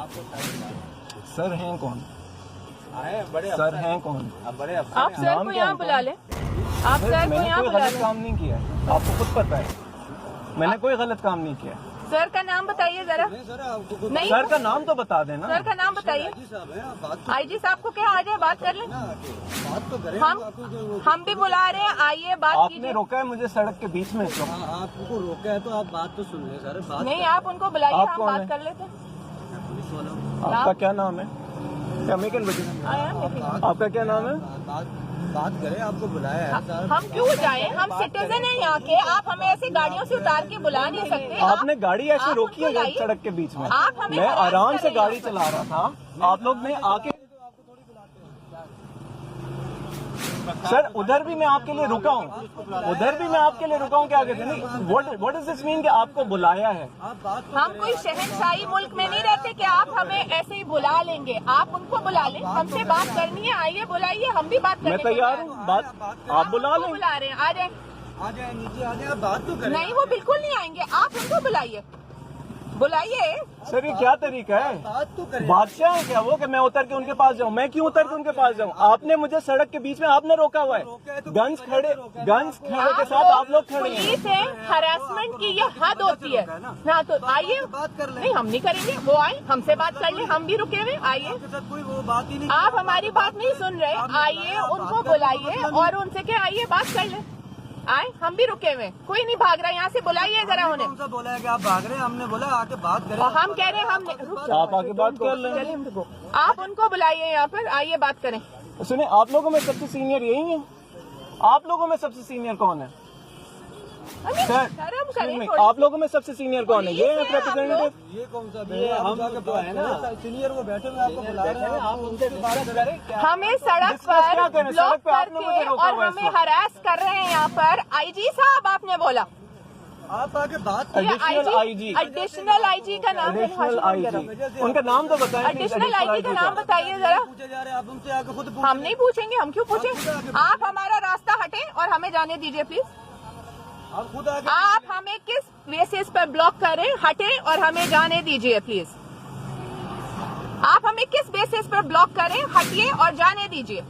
Sir हैं कौन? बड़े सर हैं कौन? बड़े आप सर को यहाँ बुला लें। आप सर को मैंने यहाँ कोई बुला गलत लें। काम नहीं किया है, आपको खुद पता है। मैंने कोई गलत काम नहीं किया। सर का नाम बताइए जरा। नहीं, सर का नाम तो बता देना। सर का नाम बताइए। आईजी साहब को क्या आ जाए, बात कर लें। बात तो करें। हम भी बुला रहे हैं, आइए बात आपने कीजिए। रोका है मुझे सड़क के बीच में। तो आपको रोका है तो आप बात तो सुन रहे सर। बात नहीं, आप उनको बुलाइए, आप हम कौन बात है? कर लेते हैं। पुलिस वालों आपका क्या नाम है? क्या मेकन बजे? आपका क्या नाम है? बात करें, आपको बुलाया है सर। हम क्यों जाएं? हम सिटीजन हैं यहाँ के। आप हमें ऐसे गाड़ियों से उतार के बुला नहीं सकते। आपने गाड़ी ऐसे आप रोकी है उनको लाइए। सड़क के बीच में। आप हमें मैं हरास आराम कर से रहे गाड़ी हैं। चला रहा था, आप लोग ने आके। सर उधर भी मैं आपके लिए रुका हूँ, उधर भी मैं आपके लिए रुका हूँ। क्या कहते हैं? नहीं, व्हाट इज दिस मीन कि आपको बुलाया है? हम कोई शहनशाही मुल्क में नहीं रहते कि आप हमें ऐसे ही बुला लेंगे। आप उनको बुला लें, हमसे बात करनी है, आइए बुलाइए, हम भी बात करने मैं को तैयार हूँ। बात आप बुला उनको लें। बुला रहे हैं, आ जाए। आ जाए नीचे, आ जाए, आप बात तो करें। नहीं, वो बिल्कुल नहीं आएंगे। आप उनको बुलाइए, बुलाइए। सर ये क्या तरीका है? बात तो करें। बादशाह है क्या वो कि मैं उतर के उनके पास जाऊं? मैं क्यों उतर के उनके पास जाऊं? आपने मुझे सड़क के बीच में आपने रोका हुआ है। गन्स खड़े के साथ आप लोग खड़े हैं। पुलिस है, हरासमेंट की ये हद होती है ना। तो आइए, बात कर लें। नहीं हम नहीं करेंगे, वो आए हमसे बात कर ले, हम भी रुके हुए। आइए, आपके साथ कोई वो बात ही नहीं। आप हमारी बात नहीं सुन रहे, आइए उनको बुलाइए और उनसे क्या, आइए बात कर ले। आए, हम भी रुके हुए, कोई नहीं भाग रहा। यहाँ से बुलाइए जरा उन्हें। कौन सा बोला है कि आप भाग रहे हैं? हमने बोला आके बात करें। और हम कह रहे हैं हम रुक जाओ। आप आके बात कर लें। चलिए, हम रुको। आप उनको बुलाइए यहाँ पर, आइए बात करें। सुनिए, आप लोगों में सबसे सीनियर यही है? आप लोगों में सबसे सीनियर कौन है? अरे, सर, शर्म करें नहीं, थोड़ी। आप लोगों में सबसे सीनियर कौन है? ये है पुलिस है, आप रिप्रेजेंटेटिव। ये कौन सा? ये हम जो है ना सीनियर, वो बैठे हुए आपको बुला रहे हैं। आप उनसे बात करें। हमें सड़क डिस्कस क्या पर करें? ब्लॉक सड़क पे आपने मुझे करके रोका और हुआ है इस हमें वक्त। हरास कर रहे हैं यहाँ पर। आईजी साहब आपने बोला, आप आके बात ये एडिशनल आईजी, एडिशनल आईजी का नाम है। एडिशनल आईजी, उनका नाम तो बताएं। एडिशनल आईजी का नाम बताइए जरा। पूछे जा रहे हैं, आप उनसे आके खुद हम नहीं पूछेंगे, हम क्यों पूछें? आप हमारा रास्ता हटें और हमें जाने दीजिए प्लीज। आप खुद आके आप हमें किस बेसिस पर ब्लॉक करें, हटें और हमें जाने दीजिए प्लीज। आप हमें किस बेसिस पर ब्लॉक करें, हटिए और जाने दीजिए।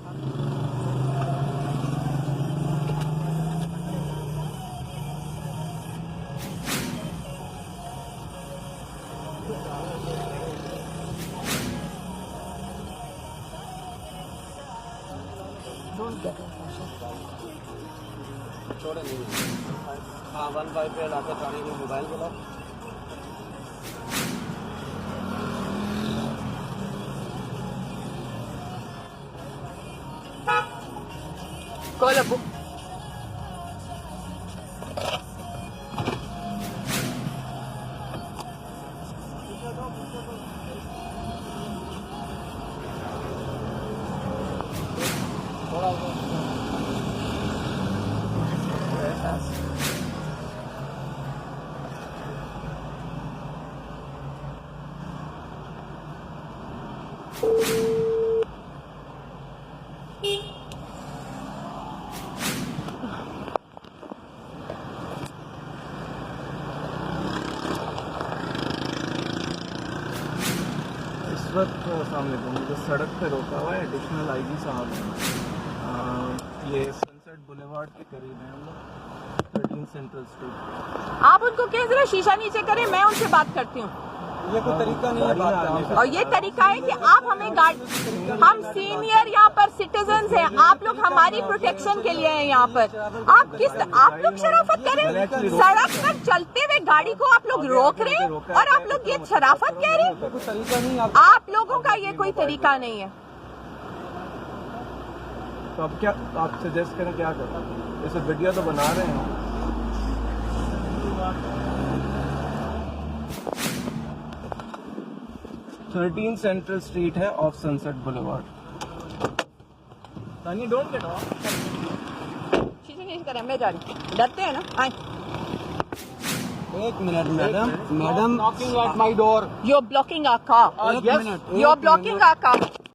छोड़े नहीं। हाँ, 15 पे लाके थाने में मोबाइल बोला। कॉल अबू। इस वक्त सामने मुझे सड़क पे रोका हुआ है एडिशनल आईजी साहब ने। ये सनसेट बुलेवार्ड के करीब है हम लोग, 13 सेंट्रल स्ट्रीट। आप उनको कहें जरा शीशा नीचे करें, मैं उनसे बात करती हूँ। ये कोई तरीका नहीं है बात करने का। और ये तरीका है कि आप हमें गाड़ी, हम सीनियर यहाँ पर सिटीजन हैं, आप लोग हमारी प्रोटेक्शन के लिए हैं यहाँ पर। आप लोग शराफत करें, सड़क पर चलते हुए गाड़ी को आप लोग रोक रहे हैं और आप लोग ये शराफत कह रहे हैं। कोई तरीका नहीं। आप लोगों का ये कोई तरीका नहीं है। तो अब क्या आप सजेस्ट करें, क्या करें? जैसे वीडियो तो बना रहे हैं। 13 सेंट्रल स्ट्रीट है ऑफ सनसेट बुलेवार्ड। तानी डोंट गेट ऑफ। शीशा नीचे करें, मैं जा रही हूँ। डरते हैं ना? आए। एक minute madam, madam knocking at my door. You're blocking our car. एक minute. You're blocking our car.